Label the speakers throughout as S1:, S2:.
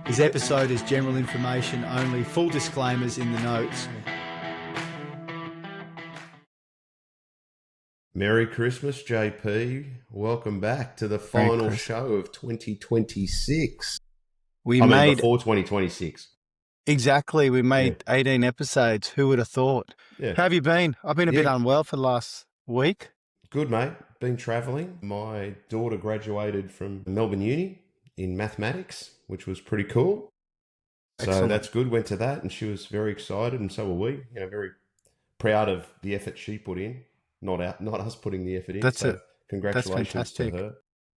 S1: This episode is general information only, full disclaimers in the notes.
S2: Merry Christmas, JP. Welcome back to the final show of 2026. Before 2026.
S1: Exactly. We made 18 episodes. Who would have thought?
S2: Yeah.
S1: How have you been? I've been a bit unwell for the last week.
S2: Good, mate. Been travelling. My daughter graduated from Melbourne Uni in mathematics, which was pretty cool. Excellent. So that's good. Went to that and she was very excited and so were we. You know, very proud of the effort she put in. Not us putting the effort in. Congratulations to her.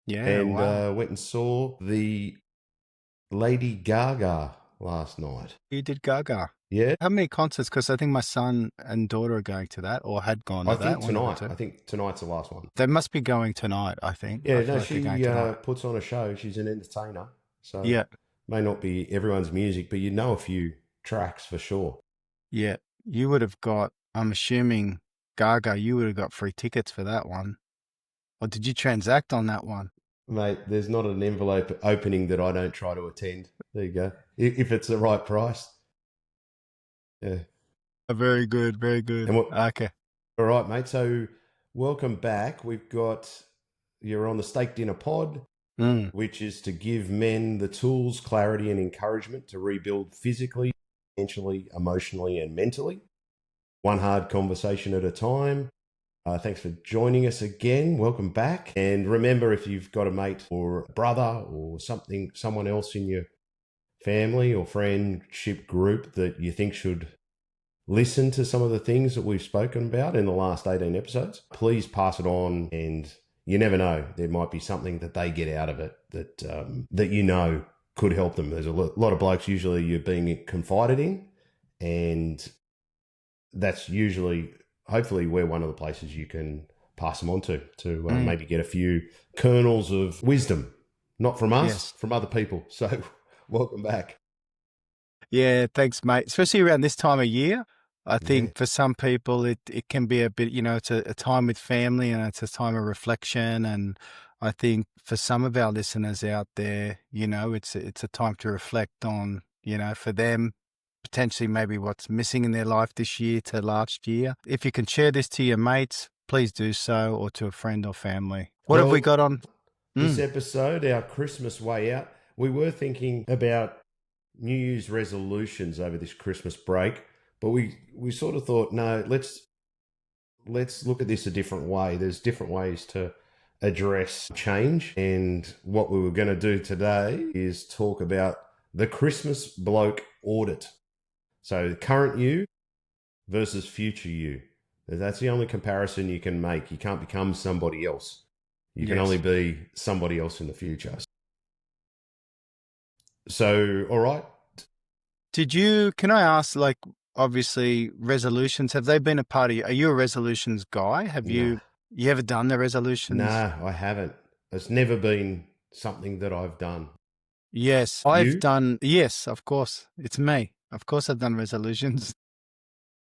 S1: Yeah.
S2: And went and saw the Lady Gaga last night.
S1: You did Gaga?
S2: Yeah.
S1: How many concerts? Because I think my son and daughter are going to that or had gone to that.
S2: I think tonight's the last one.
S1: They must be going tonight, I think.
S2: Yeah, she puts on a show. She's an entertainer. So may not be everyone's music, but you know a few tracks for sure.
S1: Yeah. You would have got, I'm assuming, Gaga, you would have got free tickets for that one. Or did you transact on that one?
S2: Mate, there's not an envelope opening that I don't try to attend. There you go. If it's the right price. Yeah.
S1: Very good, very good. Okay.
S2: All right, mate. So welcome back. You're on the Steak Dinner Pod, which is to give men the tools, clarity and encouragement to rebuild physically, financially, emotionally and mentally. One hard conversation at a time. Thanks for joining us again. Welcome back. And remember, if you've got a mate or a brother or someone else in your family or friendship group that you think should listen to some of the things that we've spoken about in the last 18 episodes, please pass it on. And you never know, there might be something that they get out of it that you know could help them. There's a lot of blokes usually you're being confided in, and that's usually, hopefully, we're one of the places you can pass them on to maybe get a few kernels of wisdom, not from us, from other people. So welcome back.
S1: Yeah, thanks, mate. Especially around this time of year. I think for some people it can be a bit, it's a time with family and it's a time of reflection. And I think for some of our listeners out there, it's a time to reflect on, for them, potentially maybe what's missing in their life this year to last year. If you can share this to your mates, please do so, or to a friend or family. What have we got on
S2: this episode, our Christmas way out? We were thinking about New Year's resolutions over this Christmas break, but we sort of thought, no, let's look at this a different way. There's different ways to address change. And what we were going to do today is talk about the Christmas Bloke Audit. So current you versus future you. That's the only comparison you can make. You can't become somebody else. You can only be somebody else in the future. So, all right.
S1: Can I ask, obviously resolutions, have they been a part of you? Are you a resolutions guy? Have you ever done the resolutions?
S2: No, I haven't. It's never been something that I've done.
S1: Yes, I've done. Yes, of course. It's me. Of course I've done resolutions.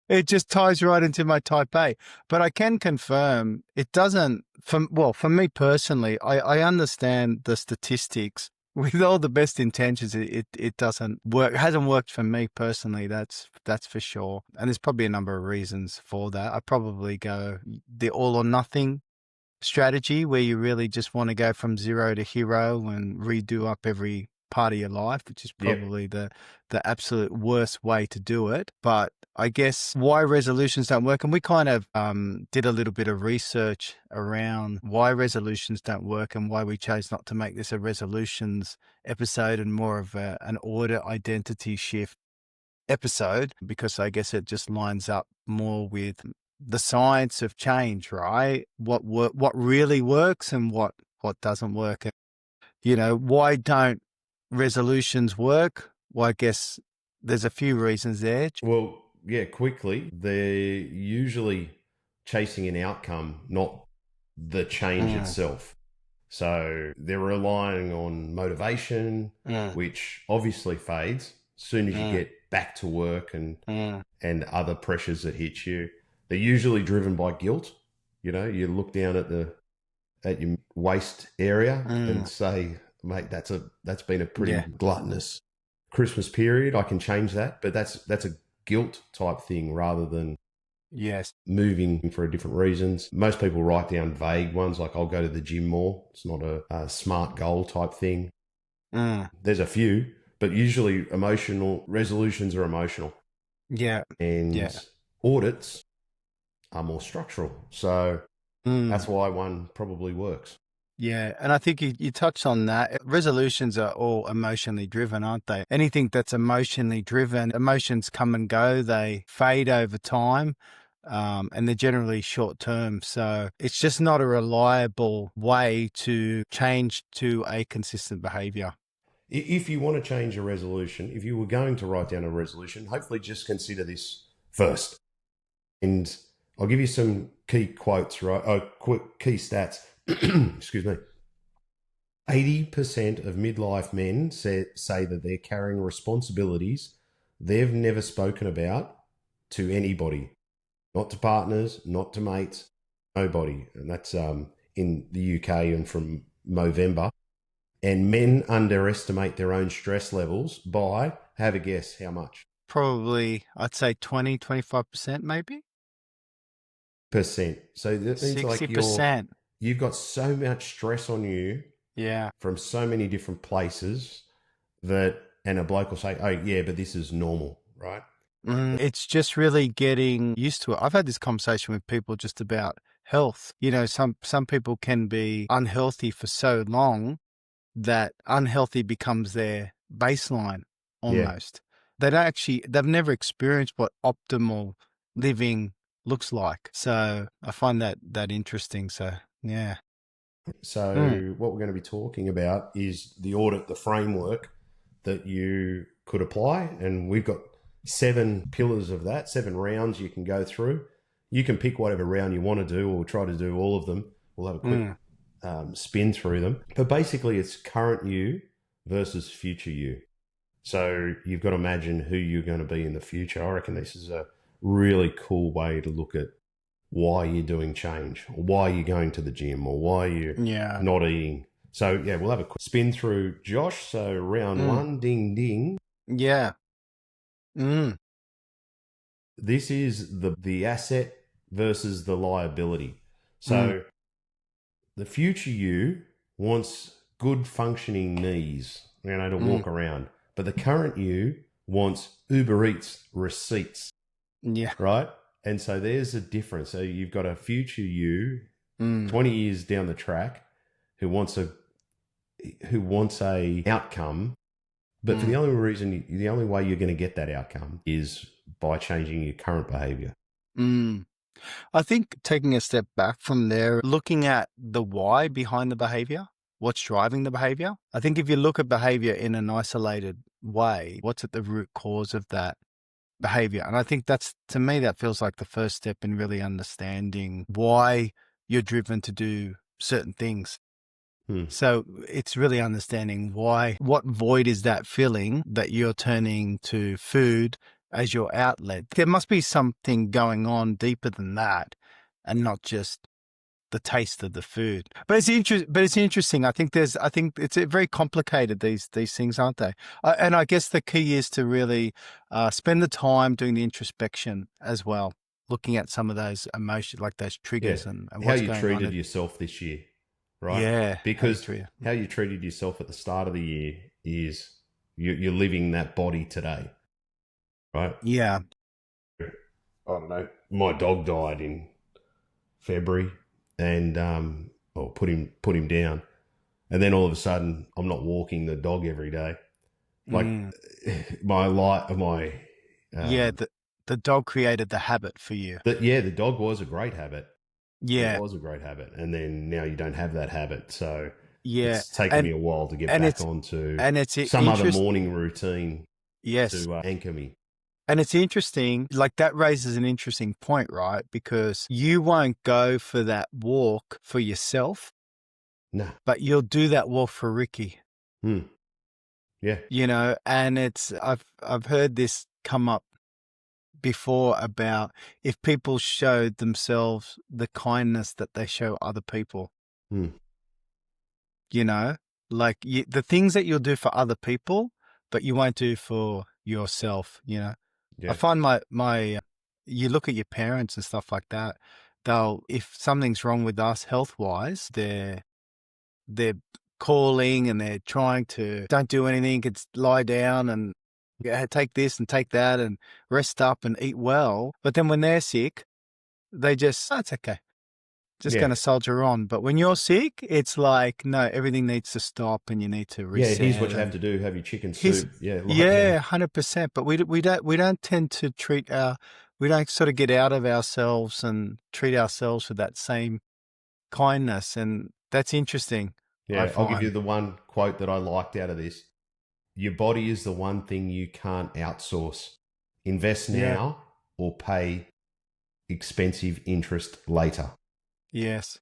S1: It just ties right into my type A. But I can confirm it doesn't, for me personally, I understand the statistics. With all the best intentions, it doesn't work. It hasn't worked for me personally, that's for sure. And there's probably a number of reasons for that. I probably go the all or nothing strategy where you really just want to go from zero to hero and redo up every part of your life, which is probably the absolute worst way to do it. But I guess why resolutions don't work, and we kind of did a little bit of research around why resolutions don't work and why we chose not to make this a resolutions episode and more of an audit identity shift episode, because I guess it just lines up more with the science of change, right? What really works and what doesn't work. Why don't resolutions work? Well, I guess there's a few reasons there.
S2: Well, quickly, they're usually chasing an outcome, not the change itself. So they're relying on motivation, which obviously fades as soon as you get back to work and other pressures that hit you. They're usually driven by guilt. You look down at your waist area and say, mate, that's been a pretty gluttonous Christmas period, I can change that, but that's a guilt type thing rather than moving for different reasons. Most people write down vague ones, like I'll go to the gym more. It's not a smart goal type thing. There's a few, but usually emotional resolutions are emotional.
S1: Yeah.
S2: And audits are more structural. So that's why one probably works.
S1: Yeah. And I think you touched on that. Resolutions are all emotionally driven, aren't they? Anything that's emotionally driven, emotions come and go, they fade over time. And they're generally short term. So it's just not a reliable way to change to a consistent behavior.
S2: If you want to change a resolution, if you were going to write down a resolution, hopefully just consider this first. And I'll give you some key quotes, right? Key stats. Excuse me. 80% of midlife men say that they're carrying responsibilities they've never spoken about to anybody. Not to partners, not to mates, nobody. And that's in the UK and from Movember. And men underestimate their own stress levels by, have a guess, how much?
S1: Probably, I'd say 20, 25% maybe?
S2: Percent. So that means
S1: 60%.
S2: You've got so much stress on you from so many different places and a bloke will say, oh, yeah, but this is normal, right?
S1: It's just really getting used to it. I've had this conversation with people just about health. You know, some people can be unhealthy for so long that unhealthy becomes their baseline almost. Yeah. They've never experienced what optimal living looks like. So I find that interesting. So, yeah.
S2: So what we're going to be talking about is the audit, the framework that you could apply. And we've got 7 pillars of that, 7 rounds you can go through. You can pick whatever round you want to do, or we'll try to do all of them. We'll have a quick spin through them. But basically it's current you versus future you. So you've got to imagine who you're going to be in the future. I reckon this is a really cool way to look at why you're doing change, or why you're going to the gym, or why you're not eating. So, we'll have a quick spin through, Josh. So round 1, ding, ding.
S1: Yeah.
S2: This is the asset versus the liability. So the future you wants good functioning knees, to walk around. But the current you wants Uber Eats receipts.
S1: Yeah.
S2: Right? And so there's a difference. So you've got a future you 20 years down the track who wants a outcome, but for the only way you're going to get that outcome is by changing your current behavior.
S1: I think taking a step back from there, looking at the why behind the behavior, what's driving the behavior. I think if you look at behavior in an isolated way, what's at the root cause of that behavior? And I think to me, that feels like the first step in really understanding why you're driven to do certain things. So it's really understanding what void is that filling that you're turning to food as your outlet. There must be something going on deeper than that, and not just the taste of the food. But it's interesting. I think it's very complicated, these things, aren't they? And I guess the key is to really spend the time doing the introspection as well, looking at some of those emotions, like those triggers and what's going on.
S2: How you treated yourself this year, right?
S1: Yeah.
S2: Because how you treated yourself at the start of the year is you're living that body today, right?
S1: Yeah.
S2: I don't know. My dog died in February. And put him down, and then all of a sudden I'm not walking the dog every day. Like the
S1: dog created the habit for you.
S2: The dog was a great habit.
S1: Yeah,
S2: it was a great habit, and then now you don't have that habit. So
S1: it's
S2: taken me a while to get back onto some other morning routine.
S1: Yes,
S2: to anchor me.
S1: And it's interesting, like that raises an interesting point, right? Because you won't go for that walk for yourself.
S2: No.
S1: But you'll do that walk for Ricky.
S2: Yeah.
S1: And I've heard this come up before about if people showed themselves the kindness that they show other people. Like the things that you'll do for other people but you won't do for yourself, you know.
S2: Yeah.
S1: I find you look at your parents and stuff like that, if something's wrong with us health-wise, they're calling and they're trying to, don't do anything, it's lie down and take this and take that and rest up and eat well. But then when they're sick, they just, it's okay. Just going to soldier on. But when you're sick, it's like, no, everything needs to stop and you need to reset.
S2: Yeah, here's what you have to do. Have your chicken soup. Yeah.
S1: 100%. But we don't tend to we don't sort of get out of ourselves and treat ourselves with that same kindness. And that's interesting.
S2: Yeah. I'll give you the one quote that I liked out of this. Your body is the one thing you can't outsource. Invest now or pay expensive interest later.
S1: Yes.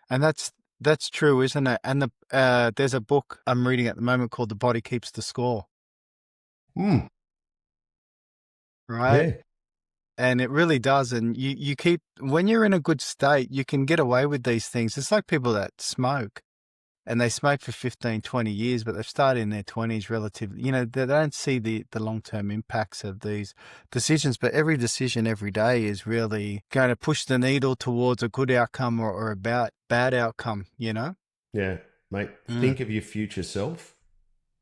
S1: And that's true, isn't it? And there's a book I'm reading at the moment called The Body Keeps the Score.
S2: Right?
S1: Yeah. And it really does. And you keep, when you're in a good state, you can get away with these things. It's like people that smoke and they smoke for 15, 20 years, but they've started in their 20s relatively, you know, they don't see the long-term impacts of these decisions, but every decision every day is really going to push the needle towards a good outcome or a bad outcome, you know?
S2: Yeah, mate. Think of your future self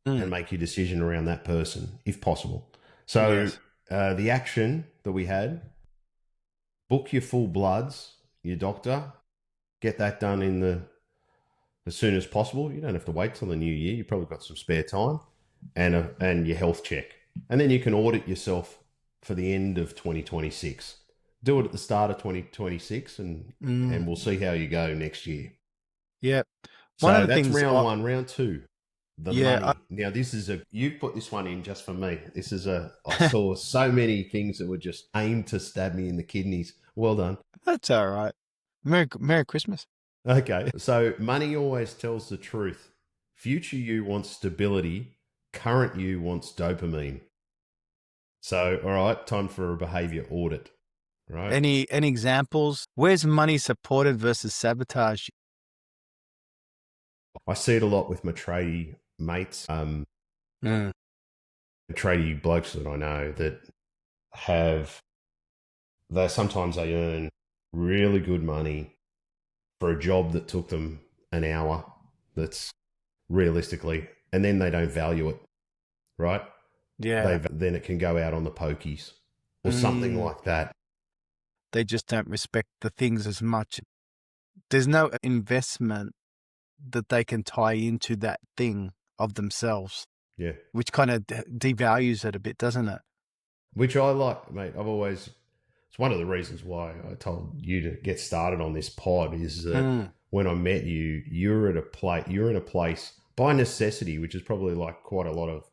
S2: and make your decision around that person, if possible. So the action that we had, book your full bloods, your doctor, get that done as soon as possible. You don't have to wait till the new year. You've probably got some spare time, and your health check. And then you can audit yourself for the end of 2026. Do it at the start of 2026 and we'll see how you go next year.
S1: Yep.
S2: So that's round one. Round two, the money. Now you put this one in just for me. I saw so many things that were just aimed to stab me in the kidneys. Well done.
S1: That's all right. Merry Christmas.
S2: Okay. So money always tells the truth. Future you wants stability. Current you wants dopamine. So, all right, time for a behavior audit. Right.
S1: Any examples? Where's money supported versus sabotage?
S2: I see it a lot with my tradie mates. Tradie blokes that I know that sometimes they earn really good money for a job that took them an hour, that's realistically, and then they don't value it, right?
S1: Yeah.
S2: Then it can go out on the pokies or something like that.
S1: They just don't respect the things as much. There's no investment that they can tie into that thing of themselves. Yeah. Which kind of devalues it a bit, doesn't it?
S2: Which I like, mate. It's one of the reasons why I told you to get started on this pod is that when I met you, you're in a place by necessity, which is probably like quite a lot of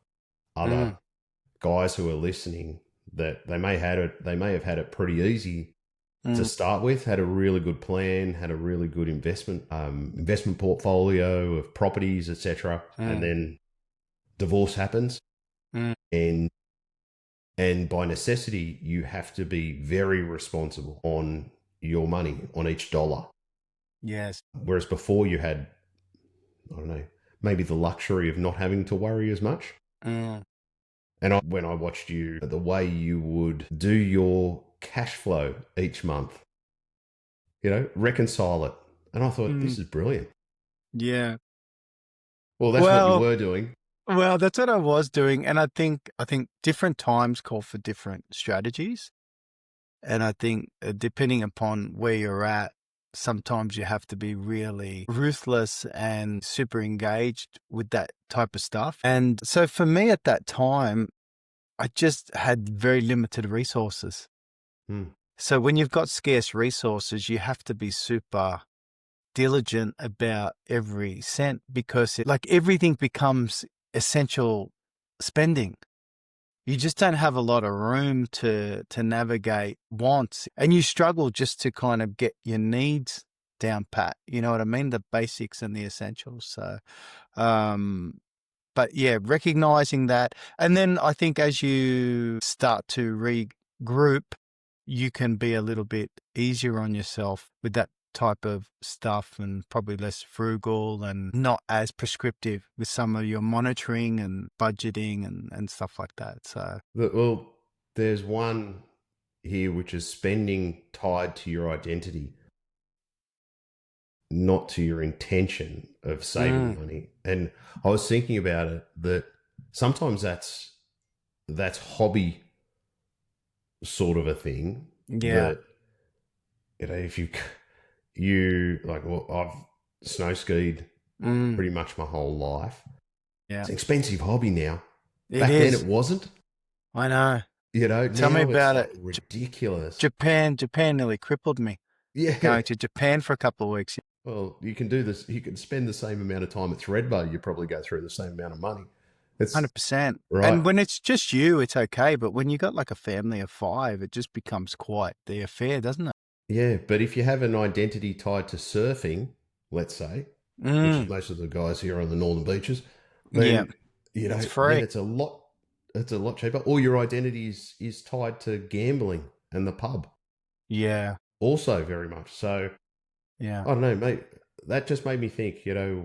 S2: other guys who are listening, that they may have had it pretty easy to start with, had a really good plan, had a really good investment portfolio of properties, etc. And then divorce happens. And by necessity, you have to be very responsible on your money, on each dollar.
S1: Yes.
S2: Whereas before you had, I don't know, maybe the luxury of not having to worry as much. And when I watched you, the way you would do your cash flow each month, you know, reconcile it. And I thought, this is brilliant.
S1: Yeah.
S2: Well, that's what you were doing.
S1: Well, that's what I was doing. And I think different times call for different strategies. And I think depending upon where you're at, sometimes you have to be really ruthless and super engaged with that type of stuff. And so for me at that time, I just had very limited resources. So when you've got scarce resources, you have to be super diligent about every cent because everything becomes essential spending. You just don't have a lot of room to navigate wants, and you struggle just to kind of get your needs down pat. You know what I mean? The basics and the essentials. So, but yeah, recognizing that. And then I think as you start to regroup, you can be a little bit easier on yourself with that type of stuff, and probably less frugal and not as prescriptive with some of your monitoring and budgeting and stuff like that. So,
S2: well, there's one here which is spending tied to your identity, not to your intention of saving money. And I was thinking about it, that sometimes that's hobby sort of a thing.
S1: Yeah.
S2: That, if you like, well, I've snow skied pretty much my whole life.
S1: Yeah.
S2: It's an expensive hobby now.
S1: Back then
S2: it wasn't.
S1: I know.
S2: Tell
S1: me about it.
S2: Ridiculous.
S1: Japan nearly crippled me.
S2: Yeah.
S1: Going to Japan for a couple of weeks.
S2: Well, you can do this. You can spend the same amount of time at Threadbow. You probably go through the same amount of money. It's
S1: 100%.
S2: Right.
S1: And when it's just you, it's okay. But when you got like a family of 5, it just becomes quite the affair, doesn't it?
S2: Yeah. But if you have an identity tied to surfing, let's say, which is most of the guys here on the northern beaches, then,
S1: it's free.
S2: Then it's a lot cheaper. Or your identity is tied to gambling and the pub.
S1: Yeah.
S2: Also very much. So,
S1: yeah.
S2: I don't know, mate. That just made me think,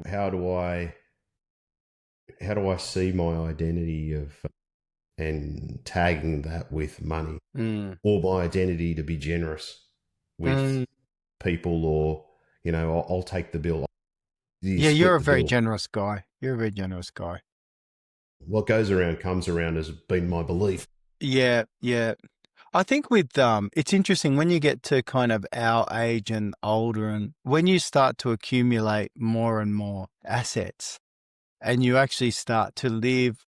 S2: how do I see my identity and tagging that with money, or my identity to be generous with people, or, I'll take the bill.
S1: You're a very generous guy. You're a very generous guy.
S2: What goes around comes around has been my belief.
S1: Yeah. Yeah. I think with it's interesting when you get to kind of our age and older, and when you start to accumulate more and more assets, and you actually start to live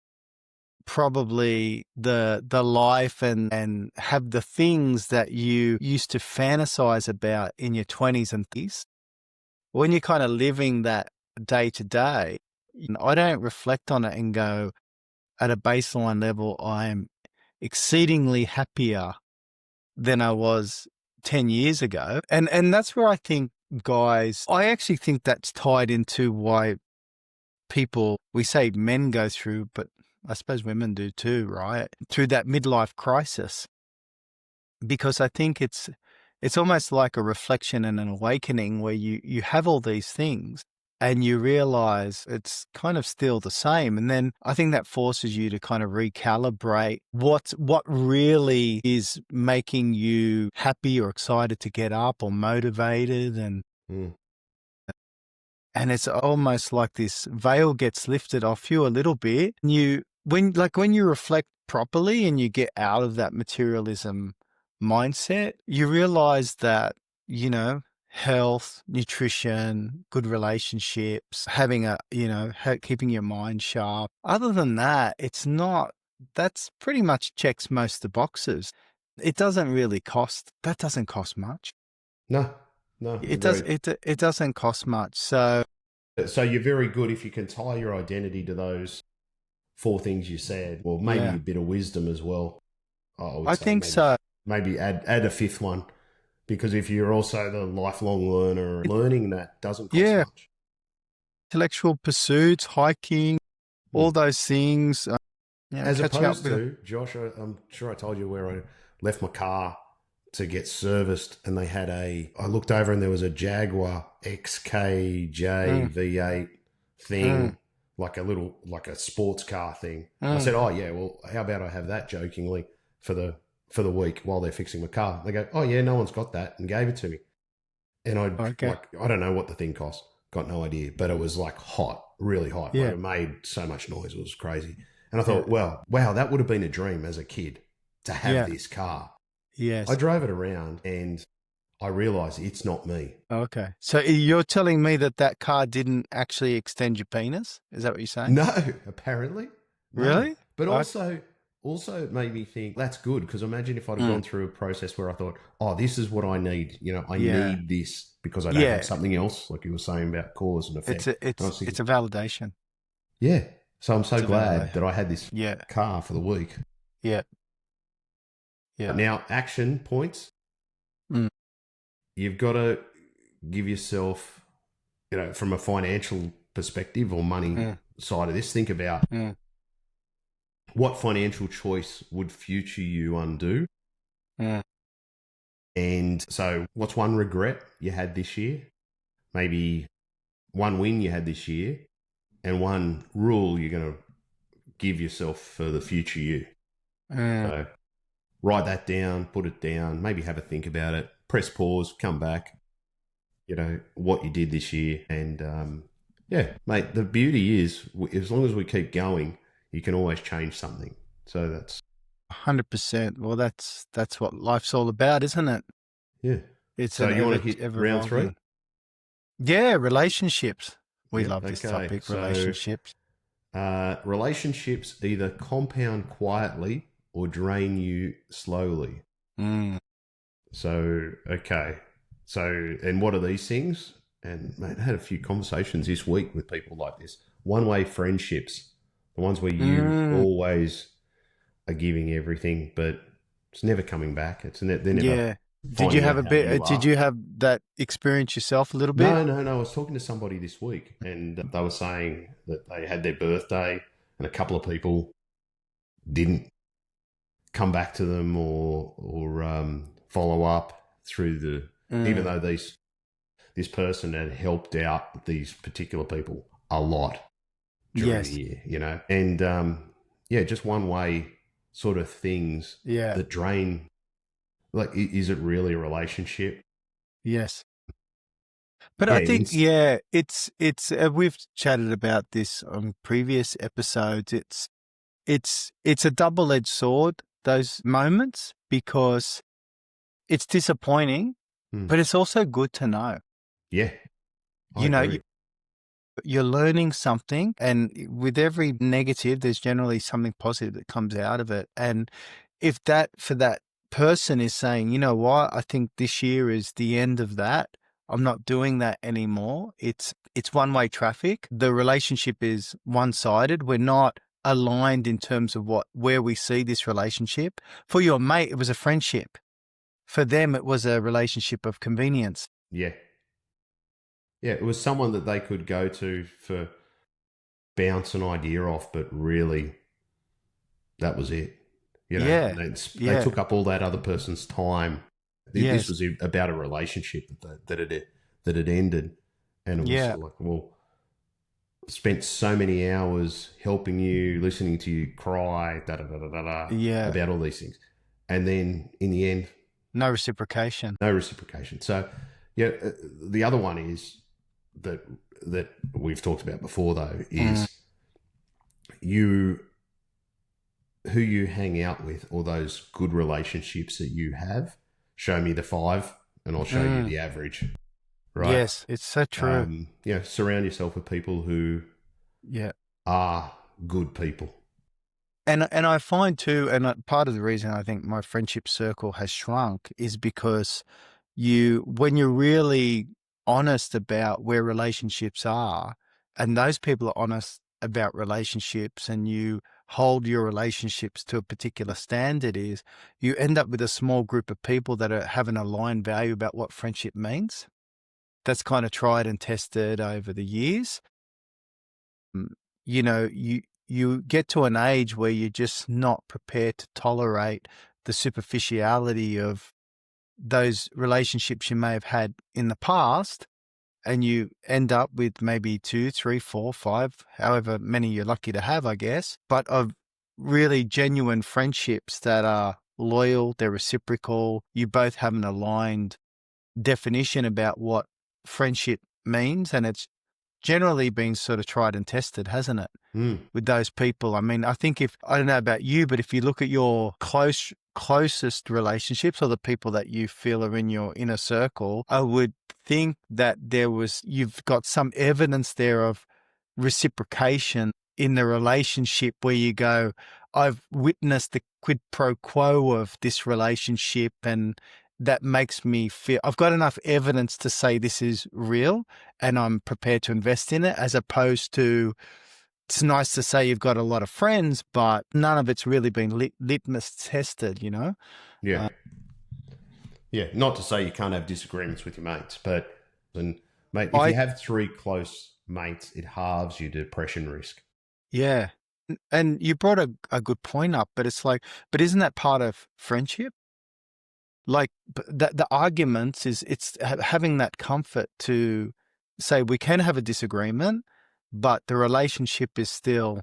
S1: probably the life and have the things that you used to fantasize about in your 20s and 30s, when you're kind of living that day to day, I don't reflect on it and go, at a baseline level, I'm exceedingly happier than I was 10 years ago. And that's where I think I actually think that's tied into why we say men go through, but I suppose women do too, right? Through that midlife crisis. Because I think it's almost like a reflection and an awakening where you have all these things and you realize it's kind of still the same. And then I think that forces you to kind of recalibrate what really is making you happy or excited to get up or motivated. And it's almost like this veil gets lifted off you a little bit. And when you reflect properly and you get out of that materialism mindset, you realize that, health, nutrition, good relationships, having keeping your mind sharp. Other than that, that's pretty much checks most of the boxes. It doesn't cost much.
S2: No.
S1: It doesn't cost much. So
S2: you're very good if you can tie your identity to those 4 things you said, or maybe a bit of wisdom as well. I think so. Maybe add a 5th one, because if you're also the lifelong learner, learning that doesn't cost much.
S1: Intellectual pursuits, hiking, all those things.
S2: As opposed to, Josh, I'm sure I told you where I left my car to get serviced, and they had I looked over and there was a Jaguar XKJ V8 thing, like a sports car thing. I said, oh yeah, well, how about I have that jokingly for the week while they're fixing my car. They go, oh yeah, no one's got that, and gave it to me. And I don't know what the thing cost. Got no idea, but it was like hot, really hot. Yeah. Like it made so much noise. It was crazy. And I thought, wow, that would have been a dream as a kid to have this car.
S1: Yes.
S2: I drove it around and I realized it's not me.
S1: Okay. So you're telling me that car didn't actually extend your penis? Is that what you're saying?
S2: No, apparently. No.
S1: Really?
S2: But also it made me think, that's good, because imagine if I'd have gone through a process where I thought, oh, this is what I need. I need this because I don't have something else, like you were saying about cause and effect.
S1: It's a validation.
S2: Yeah. So I'm so glad that I had this car for the week.
S1: Yeah. Yeah.
S2: Now, action points. You've got to give yourself, from a financial perspective or money side of this, think about what financial choice would future you undo, And so what's one regret you had this year? Maybe one win you had this year, and one rule you're going to give yourself for the future you. So write that down, put it down, maybe have a think about it, press pause, come back, what you did this year. And yeah, mate, the beauty is as long as we keep going, you can always change something. So that's
S1: 100%. Well, that's what life's all about, isn't it?
S2: Yeah.
S1: It's
S2: so you want to hit round 3?
S1: Yeah, relationships. We love this topic,
S2: so,
S1: relationships.
S2: Relationships either compound quietly or drain you slowly. So, okay. So, and what are these things? And mate, I had a few conversations this week with people like this. One-way friendships, the ones where you always are giving everything, but it's never coming back. They're never.
S1: Yeah. Did you have Did you have that experience yourself a little bit?
S2: No. I was talking to somebody this week, and they were saying that they had their birthday, and a couple of people didn't come back to them or follow up through the. Even though this person had helped out these particular people a lot during the year, and just one way sort of things that drain. Like, is it really a relationship?
S1: Yes. But I think, it's we've chatted about this on previous episodes. It's a double-edged sword, those moments, because it's disappointing, but it's also good to know.
S2: Yeah. I agree.
S1: You're learning something, and with every negative, there's generally something positive that comes out of it. And if that, for that person is saying, you know what, I think this year is the end of that. I'm not doing that anymore. It's one-way traffic. The relationship is one-sided. We're not aligned in terms of where we see this relationship. For your mate, it was a friendship. For them, it was a relationship of convenience.
S2: Yeah. Yeah, it was someone that they could go to for bounce an idea off, but really that was it. They took up all that other person's time. This was about a relationship that it ended, and it was like, well, spent so many hours helping you, listening to you cry, about all these things, and then in the end,
S1: no reciprocation.
S2: So, the other one is that we've talked about before, though, is who you hang out with, or those good relationships that you have. Show me the 5 and I'll show you the average. Right?
S1: Yes, it's so true.
S2: Surround yourself with people who are good people.
S1: And I find too, and part of the reason I think my friendship circle has shrunk is because when you're really honest about where relationships are, and those people are honest about relationships, and you hold your relationships to a particular standard, is you end up with a small group of people that have an aligned value about what friendship means. That's kind of tried and tested over the years. You get to an age where you're just not prepared to tolerate the superficiality of those relationships you may have had in the past, and you end up with maybe 2, 3, 4, 5, however many you're lucky to have, I guess, but of really genuine friendships that are loyal, they're reciprocal, you both have an aligned definition about what friendship means, and it's generally been sort of tried and tested, hasn't it? With those people. I mean, I think I don't know about you, but if you look at your closest relationships, or the people that you feel are in your inner circle, I would think that you've got some evidence there of reciprocation in the relationship, where you go, I've witnessed the quid pro quo of this relationship, and that makes me feel I've got enough evidence to say this is real and I'm prepared to invest in it, as opposed to, it's nice to say you've got a lot of friends, but none of it's really been litmus tested,
S2: Yeah. Not to say you can't have disagreements with your mates, but mate, if you have 3 close mates, it halves your depression risk.
S1: Yeah. And you brought a good point up, but it's like, but isn't that part of friendship? Like the arguments is it's having that comfort to say we can have a disagreement, but the relationship is still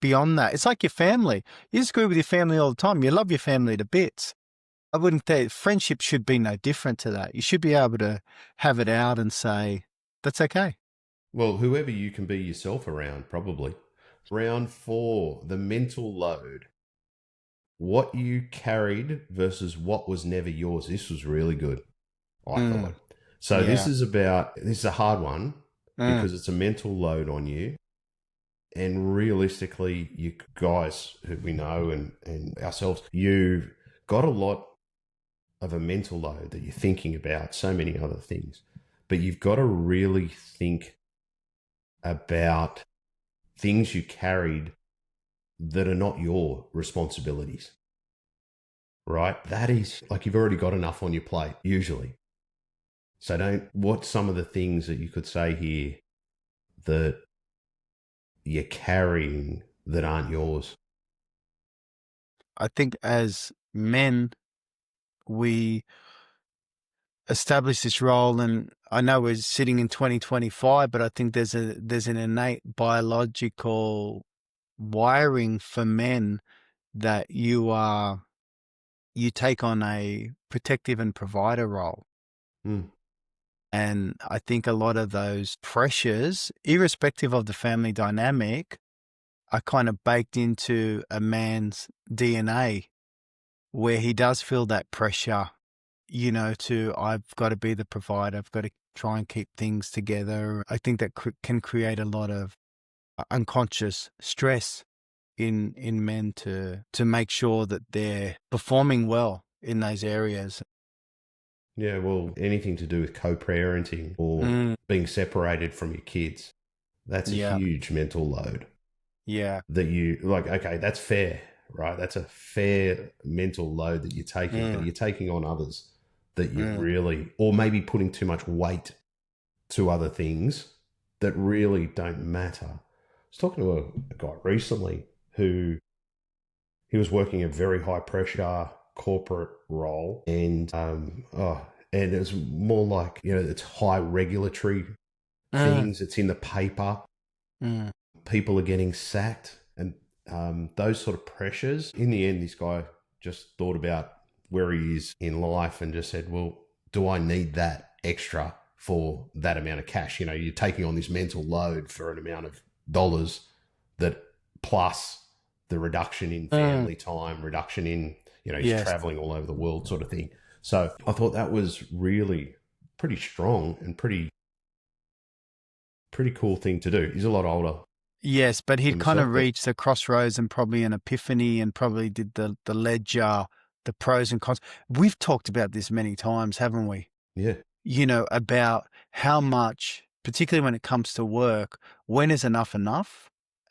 S1: beyond that. It's like your family. You disagree with your family all the time. You love your family to bits. I wouldn't say friendship should be no different to that. You should be able to have it out and say, that's okay.
S2: Well, whoever you can be yourself around, probably. Round 4, the mental load. What you carried versus what was never yours. This was really good, I thought. So this is a hard one because it's a mental load on you. And realistically, you guys who we know and ourselves, you've got a lot of a mental load that you're thinking about, so many other things. But you've got to really think about things you carried that are not your responsibilities, right? That is like you've already got enough on your plate, usually. So what's some of the things that you could say here that you're carrying that aren't yours?
S1: I think as men, we establish this role, and I know we're sitting in 2025, but I think there's an innate biological wiring for men that you take on a protective and provider role. And I think a lot of those pressures, irrespective of the family dynamic, are kind of baked into a man's DNA, where he does feel that pressure, I've got to be the provider. I've got to try and keep things together. I think that can create a lot of unconscious stress in men to make sure that they're performing well in those areas.
S2: Yeah, well, anything to do with co-parenting or being separated from your kids, that's a huge mental load.
S1: Yeah.
S2: That you, like, okay, that's fair, right? That's a fair mental load that you're taking, but you're taking on others that you really, or maybe putting too much weight to other things that really don't matter. I was talking to a guy recently who he was working a very high pressure corporate role, and and it was more like, it's high regulatory things. It's in the paper. People are getting sacked, and those sort of pressures. In the end, this guy just thought about where he is in life and just said, well, do I need that extra for that amount of cash? You're taking on this mental load for an amount of dollars that plus the reduction in family time, reduction in, he's traveling all over the world sort of thing. So I thought that was really pretty strong and pretty cool thing to do. He's a lot older.
S1: Yes, but he'd kind of reached the crossroads and probably an epiphany, and probably did the ledger, the pros and cons. We've talked about this many times, haven't we?
S2: Yeah.
S1: About how much, particularly when it comes to work, when is enough,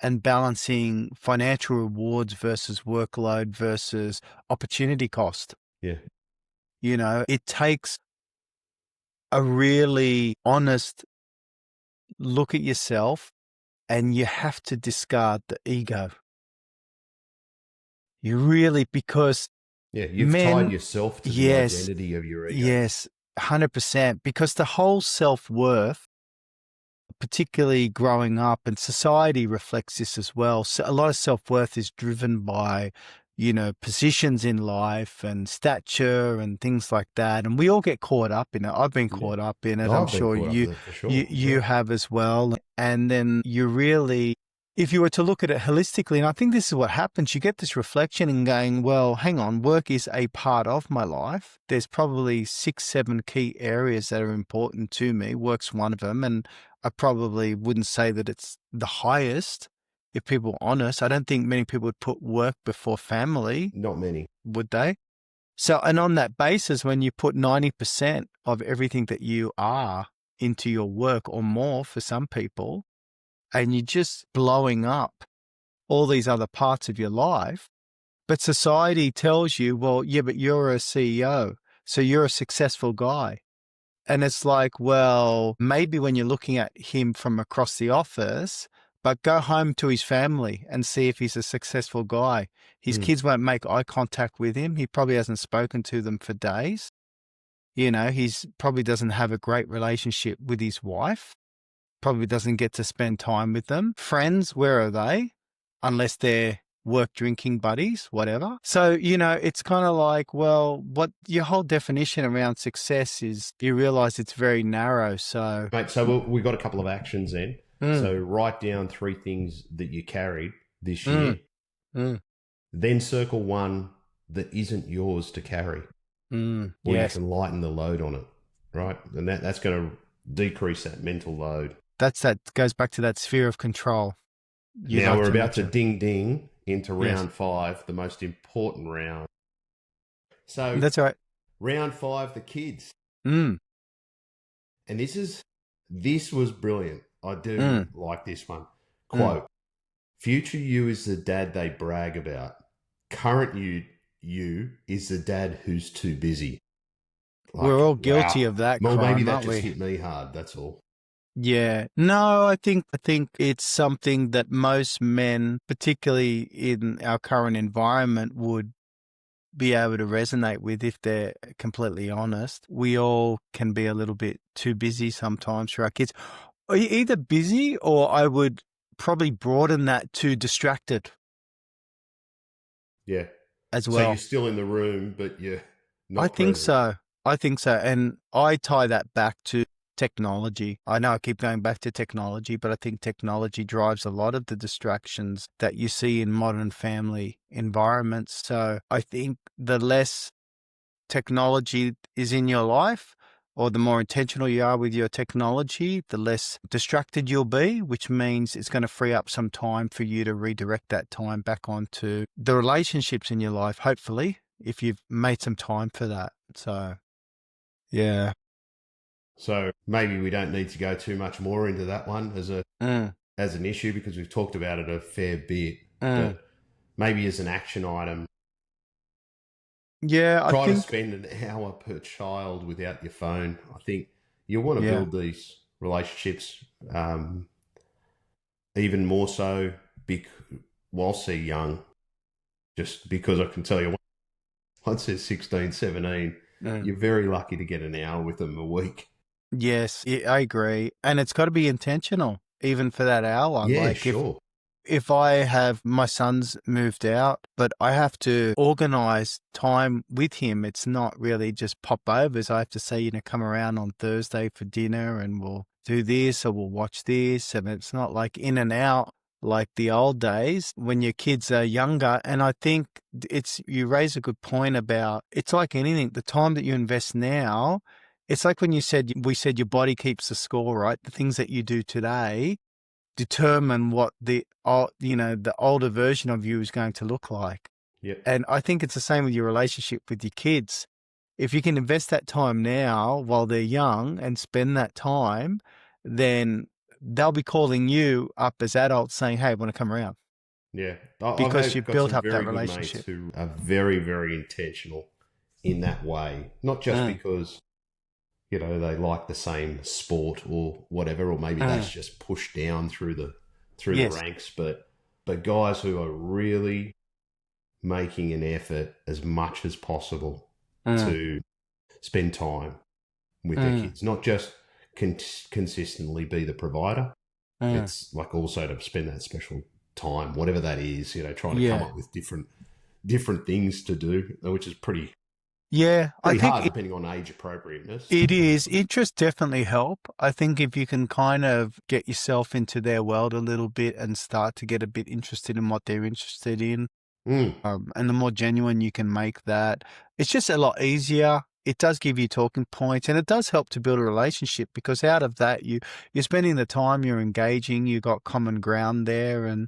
S1: and balancing financial rewards versus workload versus opportunity cost.
S2: Yeah.
S1: It takes a really honest look at yourself, and you have to discard the ego. You really, because
S2: you've tied yourself to the identity of your ego.
S1: Yes, 100%. Because the whole self-worth, particularly growing up, and society reflects this as well. So a lot of self-worth is driven by, positions in life and stature and things like that. And we all get caught up in it. I've been caught up in it. I'm sure you have as well. And then you really, if you were to look at it holistically, and I think this is what happens, you get this reflection and going, well, hang on, work is a part of my life. There's probably 6, 7 key areas that are important to me. Work's one of them. And I probably wouldn't say that it's the highest. If people are honest, I don't think many people would put work before family.
S2: Not many.
S1: Would they? So, and on that basis, when you put 90% of everything that you are into your work, or more for some people, and you're just blowing up all these other parts of your life, but society tells you, well, yeah, but you're a CEO, so you're a successful guy. And it's like, well, maybe when you're looking at him from across the office, but go home to his family and see if he's a successful guy. His kids won't make eye contact with him. He probably hasn't spoken to them for days. You know, he's probably doesn't have a great relationship with his wife. Probably doesn't get to spend time with them. Friends, where are they? Unless they're work drinking buddies, whatever. So, you know, it's kind of like, well, what your whole definition around success is, you realize it's very narrow. So,
S2: mate, so we've got a couple of actions then. So write down 3 things that you carried this year. Then circle 1 that isn't yours to carry. Or you can lighten the load on it, right? And that's going to decrease that mental load.
S1: That goes back to that sphere of control.
S2: Now we're about to ding into round 5, the most important round. So
S1: that's right.
S2: Round 5, the kids. And this was brilliant. I do like this one. Quote, future you is the dad they brag about. Current you is the dad who's too busy. Like,
S1: we're all guilty of that.
S2: Well,
S1: crime,
S2: maybe that
S1: just
S2: hit me hard. That's all.
S1: Yeah. No, I think it's something that most men, particularly in our current environment, would be able to resonate with if they're completely honest. We all can be a little bit too busy sometimes for our kids. Either busy, or I would probably broaden that to distracted.
S2: Yeah.
S1: As well.
S2: So you're still in the room, but you're not
S1: I think so. And I tie that back to technology. I know I keep going back to technology, but I think technology drives a lot of the distractions that you see in modern family environments. So I think the less technology is in your life, or the more intentional you are with your technology, the less distracted you'll be, which means it's going to free up some time for you to redirect that time back onto the relationships in your life, hopefully, if you've made some time for that. So, yeah.
S2: So maybe we don't need to go too much more into that one as an issue, because we've talked about it a fair bit. But maybe as an action item, try to spend an hour per child without your phone. I think you'll want to build these relationships even more so whilst they're young. Just because I can tell you, once they're 16, 17, you're very lucky to get an hour with them a week.
S1: Yes, I agree. And it's got to be intentional, even for that hour.
S2: Yeah,
S1: like
S2: sure.
S1: If I have my son's moved out, but I have to organize time with him, it's not really just pop overs. I have to say, come around on Thursday for dinner and we'll do this or we'll watch this. And it's not like in and out like the old days when your kids are younger. And I think you raise a good point about, it's like anything, the time that you invest now, it's like when we said your body keeps the score, right? The things that you do today determine what the older version of you is going to look like.
S2: Yep.
S1: And I think it's the same with your relationship with your kids. If you can invest that time now while they're young and spend that time, then they'll be calling you up as adults saying, hey, I want to come around.
S2: Yeah.
S1: Because you've built up that relationship.
S2: Who are very, very intentional in that way. Not just because, they like the same sport or whatever, or maybe that's just pushed down through the ranks, but guys who are really making an effort as much as possible to spend time with their kids, not just consistently be the provider. It's like also to spend that special time, whatever that is, trying to come up with different things to do, which is pretty I think hard depending on age appropriateness.
S1: It is. Interests definitely help. I think if you can kind of get yourself into their world a little bit and start to get a bit interested in what they're interested in, and the more genuine you can make that, it's just a lot easier. It does give you talking points, and it does help to build a relationship, because out of that, you're spending the time, you're engaging, you've got common ground there. And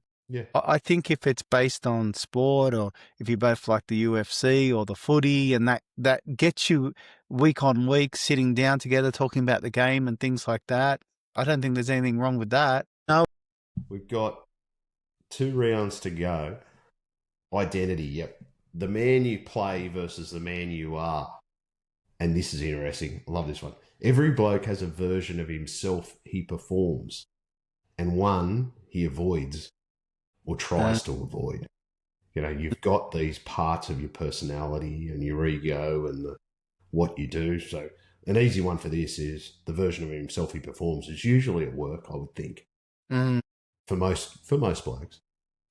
S1: I think if it's based on sport, or if you both like the UFC or the footy, and that gets you week on week sitting down together talking about the game and things like that, I don't think there's anything wrong with that. No.
S2: We've got 2 rounds to go. Identity, yep. The man you play versus the man you are. And this is interesting. I love this one. Every bloke has a version of himself he performs, and one he avoids or tries to avoid. You know, you've got these parts of your personality and your ego and what you do. So an easy one for this is the version of himself he performs is usually at work, I would think, for most blokes.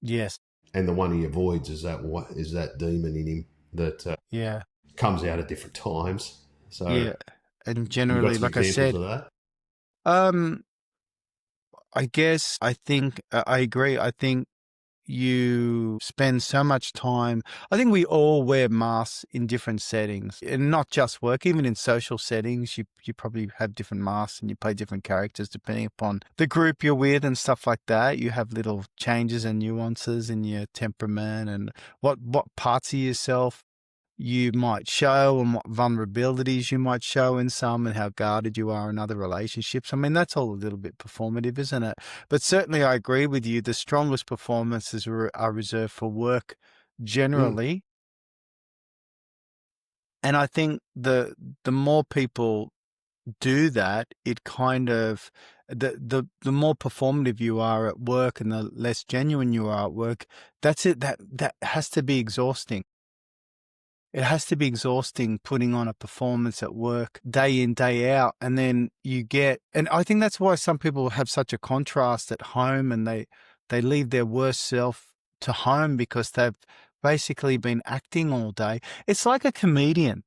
S1: Yes.
S2: And the one he avoids is that demon in him that comes out at different times. So
S1: yeah, and generally, like I said,
S2: of that?
S1: I think I agree. I think you spend so much time. I think we all wear masks in different settings, and not just work. Even in social settings, you probably have different masks and you play different characters depending upon the group you're with and stuff like that. You have little changes and nuances in your temperament and what parts of yourself you might show and what vulnerabilities you might show in some and how guarded you are in other relationships. I mean, that's all a little bit performative, isn't it? But certainly I agree with you. The strongest performances are reserved for work generally. And I think the more people do that, it kind of the more performative you are at work and the less genuine you are at work, that's it. That has to be exhausting. It has to be exhausting putting on a performance at work day in, day out. And then and I think that's why some people have such a contrast at home and they leave their worst self to home because they've basically been acting all day. It's like a comedian.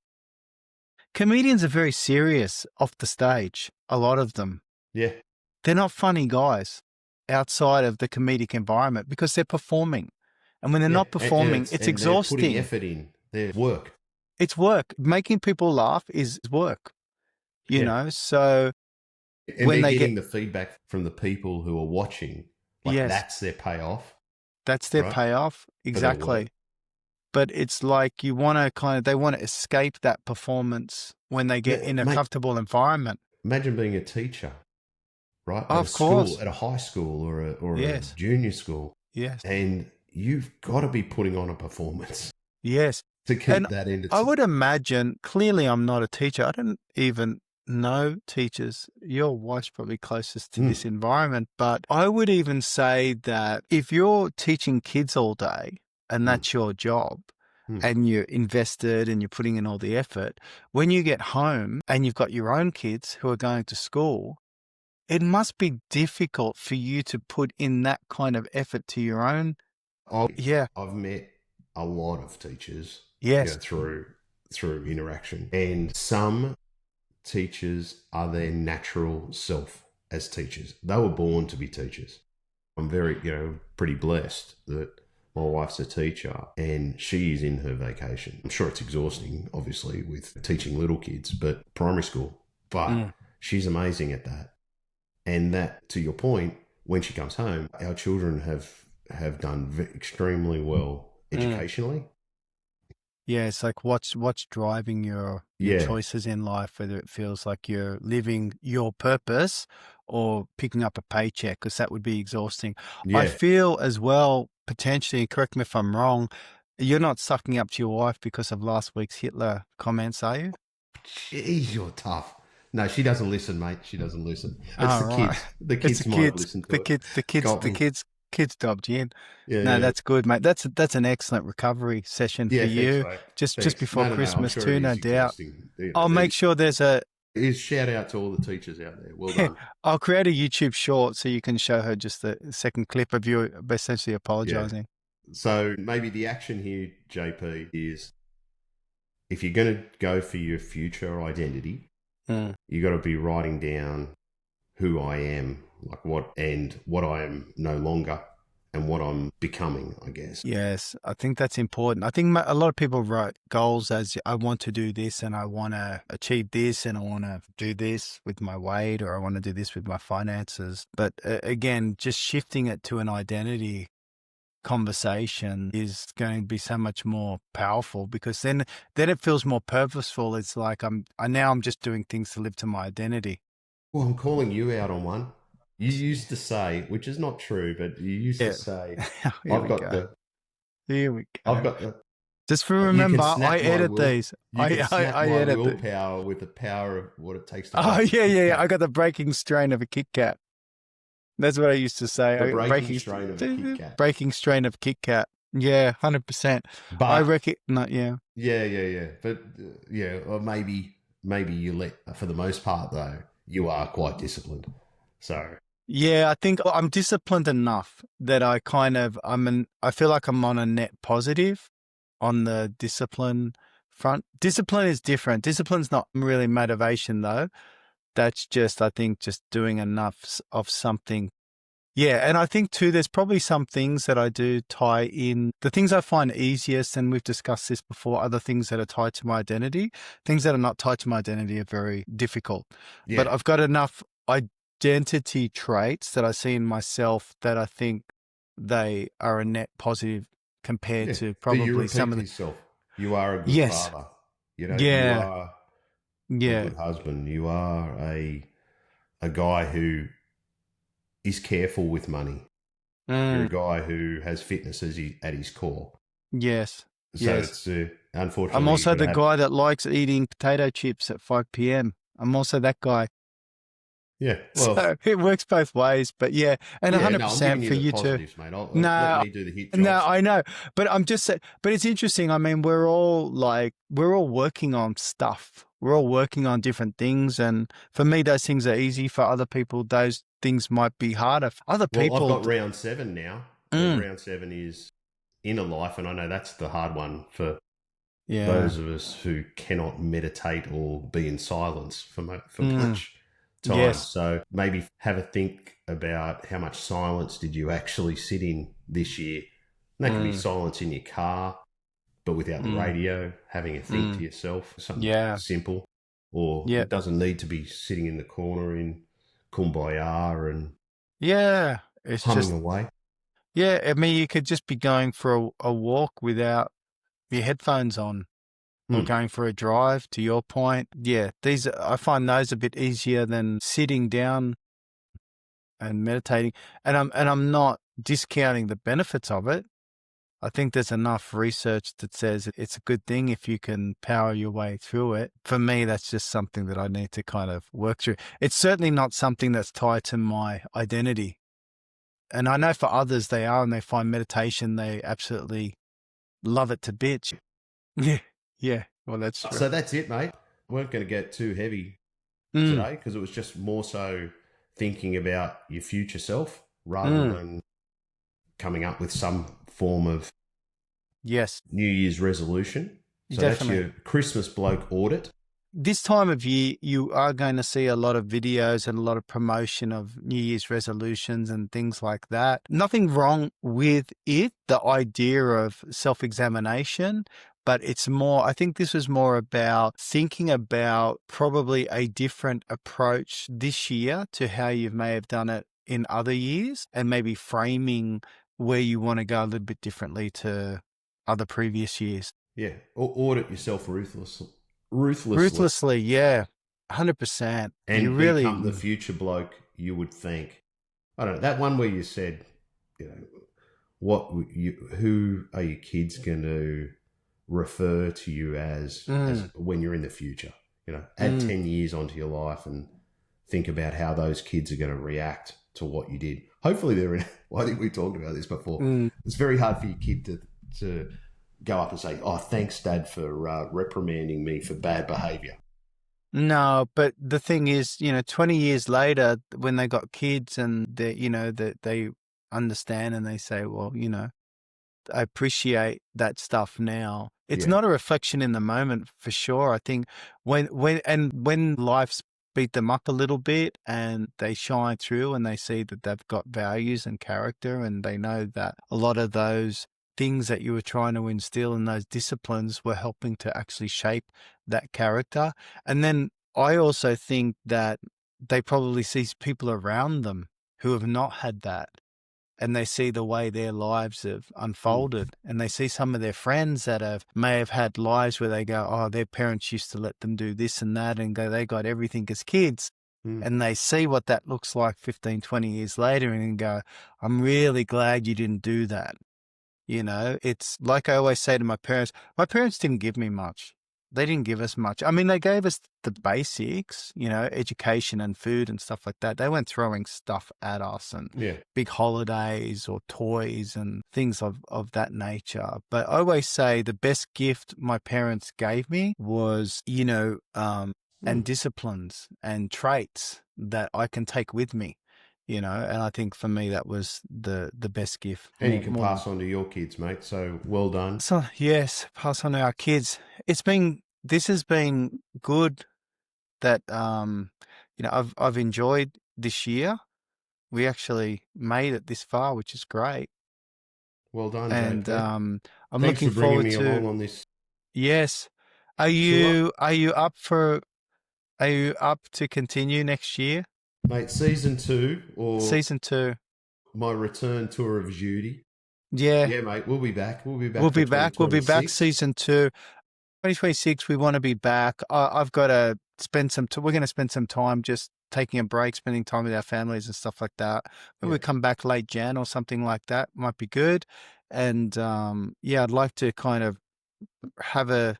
S1: Comedians are very serious off the stage, a lot of them.
S2: Yeah.
S1: They're not funny guys outside of the comedic environment because they're performing. And when they're not performing, it's exhausting.
S2: They're putting effort in. Their work.
S1: It's work. Making people laugh is work, you know. So
S2: and when they're getting the feedback from the people who are watching, that's their payoff.
S1: That's their payoff, exactly. But it's like they want to escape that performance when they get in a comfortable environment.
S2: Imagine being a teacher, right?
S1: Of course,
S2: at a high school or a junior school.
S1: Yes,
S2: and you've got to be putting on a performance.
S1: Yes.
S2: To keep that in.
S1: I would imagine, clearly I'm not a teacher. I don't even know teachers. Your wife's probably closest to this environment. But I would even say that if you're teaching kids all day and that's your job and you're invested and you're putting in all the effort, when you get home and you've got your own kids who are going to school, it must be difficult for you to put in that kind of effort to your own.
S2: I've met a lot of teachers through interaction, and some teachers are their natural self as teachers. They were born to be teachers. I'm very pretty blessed that my wife's a teacher and she's in her vacation. I'm sure it's exhausting, obviously, with teaching little kids, but primary school, but she's amazing at that. And that, to your point, when she comes home, our children have done extremely well educationally.
S1: Yeah, it's like what's driving your choices in life, whether it feels like you're living your purpose or picking up a paycheck, because that would be exhausting. Yeah. I feel as well, potentially, correct me if I'm wrong, you're not sucking up to your wife because of last week's Hitler comments, are you?
S2: Jeez, you're tough. No, she doesn't listen, mate. She doesn't listen. It's the kids. The kids might listen to it.
S1: The kids dobbed you in. That's good, mate. That's an excellent recovery session for you. Thanks, just before Christmas too, no doubt. I'll make sure there's a
S2: shout out to all the teachers out there. Well done.
S1: I'll create a YouTube short so you can show her just the second clip of you essentially apologizing.
S2: Yeah. So maybe the action here, JP, is if you're going to go for your future identity, you got to be writing down who I am, like what I am no longer, and what I'm becoming, I guess.
S1: Yes, I think that's important. I think a lot of people write goals as I want to do this and I want to achieve this and I want to do this with my weight or I want to do this with my finances. But again, just shifting it to an identity conversation is going to be so much more powerful because then it feels more purposeful. It's like I'm just doing things to live to my identity.
S2: Well, I'm calling you out on one. You used to say, which is not true, but you used to say, I've got the.
S1: Just for remember, I edit these. I edit
S2: willpower with the power of what it takes to.
S1: Oh, yeah. I got the breaking strain of a Kit Kat. That's what I used to say.
S2: The breaking strain of a Kit Kat.
S1: Breaking strain of Kit Kat. Yeah, 100%.
S2: But
S1: I reckon, not yeah.
S2: Yeah. But or maybe you for the most part though, you are quite disciplined. So
S1: yeah, I think I'm disciplined enough that I feel like I'm on a net positive on the discipline front. Discipline is different. Discipline's not really motivation though. That's just, I think, just doing enough of something. Yeah, and I think too, there's probably some things that I do tie in. The things I find easiest, and we've discussed this before, are the things that are tied to my identity. Things that are not tied to my identity are very difficult.
S2: yeah.
S1: But I've got enough identity traits that I see in myself that I think they are a net positive compared to probably some of the
S2: yourself. You are a good father. You know, you are a good husband. You are a guy who is careful with money. You're a guy who has fitness at his core.
S1: Yes.
S2: So it's unfortunately.
S1: I'm also the guy that likes eating potato chips at 5 p.m. I'm also that guy.
S2: Yeah, well, so
S1: it works both ways, but yeah, and 100% for you too.
S2: Mate. Let me do the hit jobs.
S1: No, I know, but I'm just saying. But it's interesting. I mean, we're all working on stuff. We're all working on different things, and for me, those things are easy. For other people, those things might be harder. For other people,
S2: I've got round 7 now. Round 7 is inner life, and I know that's the hard one for those of us who cannot meditate or be in silence for much time. Yes. So maybe have a think about how much silence did you actually sit in this year. And that can be silence in your car, but without the radio, having a think to yourself, something simple. Or it doesn't need to be sitting in the corner in Kumbaya and
S1: it's
S2: humming
S1: just
S2: away.
S1: Yeah, I mean, you could just be going for a walk without your headphones on. Or going for a drive, to your point. Yeah, I find those a bit easier than sitting down and meditating. And I'm not discounting the benefits of it. I think there's enough research that says it's a good thing if you can power your way through it. For me, that's just something that I need to kind of work through. It's certainly not something that's tied to my identity. And I know for others they are, and they find meditation, they absolutely love it to bits. Yeah. Well, that's true.
S2: So that's it, mate. We weren't going to get too heavy today because it was just more so thinking about your future self rather than coming up with some form of New Year's resolution. So that's your Christmas Bloke Audit.
S1: This time of year, you are going to see a lot of videos and a lot of promotion of New Year's resolutions and things like that. Nothing wrong with it, the idea of self-examination, but it's more, I think this was more about thinking about probably a different approach this year to how you may have done it in other years, and maybe framing where you want to go a little bit differently to other previous years.
S2: Yeah, audit yourself ruthlessly.
S1: Yeah, 100%.
S2: And you really become the future bloke you would think. I don't know, that one where you said, who are your kids going to refer to you as when you're in the future? Add 10 years onto your life and think about how those kids are going to react to what you did. Hopefully I think we talked about this before. It's very hard for your kid to go up and say, "Oh, thanks, Dad, for reprimanding me for bad behaviour."
S1: No, but the thing is, 20 years later, when they got kids and they understand and they say, well, I appreciate that stuff now. It's not a reflection in the moment for sure. I think when life's beat them up a little bit and they shine through and they see that they've got values and character, and they know that a lot of those things that you were trying to instill in those disciplines were helping to actually shape that character. And then I also think that they probably see people around them who have not had that, and they see the way their lives have unfolded, and they see some of their friends that may have had lives where they go, oh, their parents used to let them do this and that, and they got everything as kids. And they see what that looks like 15, 20 years later and go, I'm really glad you didn't do that. It's like I always say to my parents didn't give me much. they didn't give us much. I mean, they gave us the basics, education and food and stuff like that. They weren't throwing stuff at us and big holidays or toys and things of that nature. But I always say the best gift my parents gave me was, and disciplines and traits that I can take with me. And I think for me that was the best gift.
S2: And you can pass on to your kids, mate. So well done.
S1: So yes, pass on to our kids. This has been good that I've enjoyed this year. We actually made it this far, which is great.
S2: Well done,
S1: and
S2: JP.
S1: I'm
S2: Thanks
S1: looking
S2: for bringing
S1: forward
S2: me
S1: to
S2: along on this.
S1: Yes. Are you up to continue next year?
S2: Mate, season 2 or
S1: season 2.
S2: My return tour of duty.
S1: Yeah.
S2: Yeah, mate, we'll be back. We'll be
S1: back season 2. 2026 we want to be back. I've got to spend we're going to spend some time just taking a break, spending time with our families and stuff like that. Maybe we come back late Jan or something like that. Might be good. And I'd like to kind of have a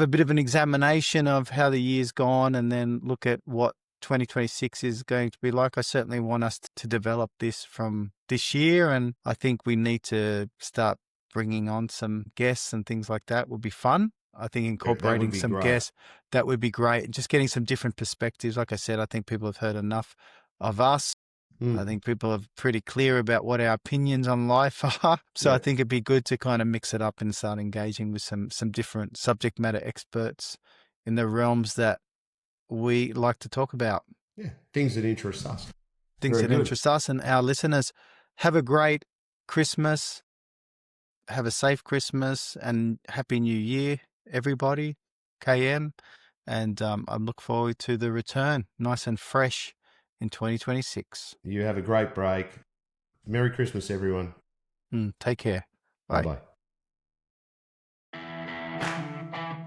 S1: bit of an examination of how the year's gone and then look at what 2026 is going to be like. I certainly want us to develop this from this year, and I think we need to bringing on some guests and things like that would be fun. I think incorporating some guests, that would be great. Just getting some different perspectives. Like I said, I think people have heard enough of us. I think people are pretty clear about what our opinions on life are. So I think it'd be good to kind of mix it up and start engaging with some different subject matter experts in the realms that we like to talk about.
S2: Yeah, things that interest us.
S1: Interest us and our listeners. Have a great Christmas. Have a safe Christmas and Happy New Year, everybody. KM. And I look forward to the return, nice and fresh, in 2026.
S2: You have a great break. Merry Christmas, everyone.
S1: Take care. Bye.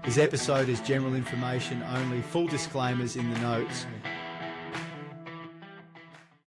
S3: This episode is general information only. Full disclaimers in the notes.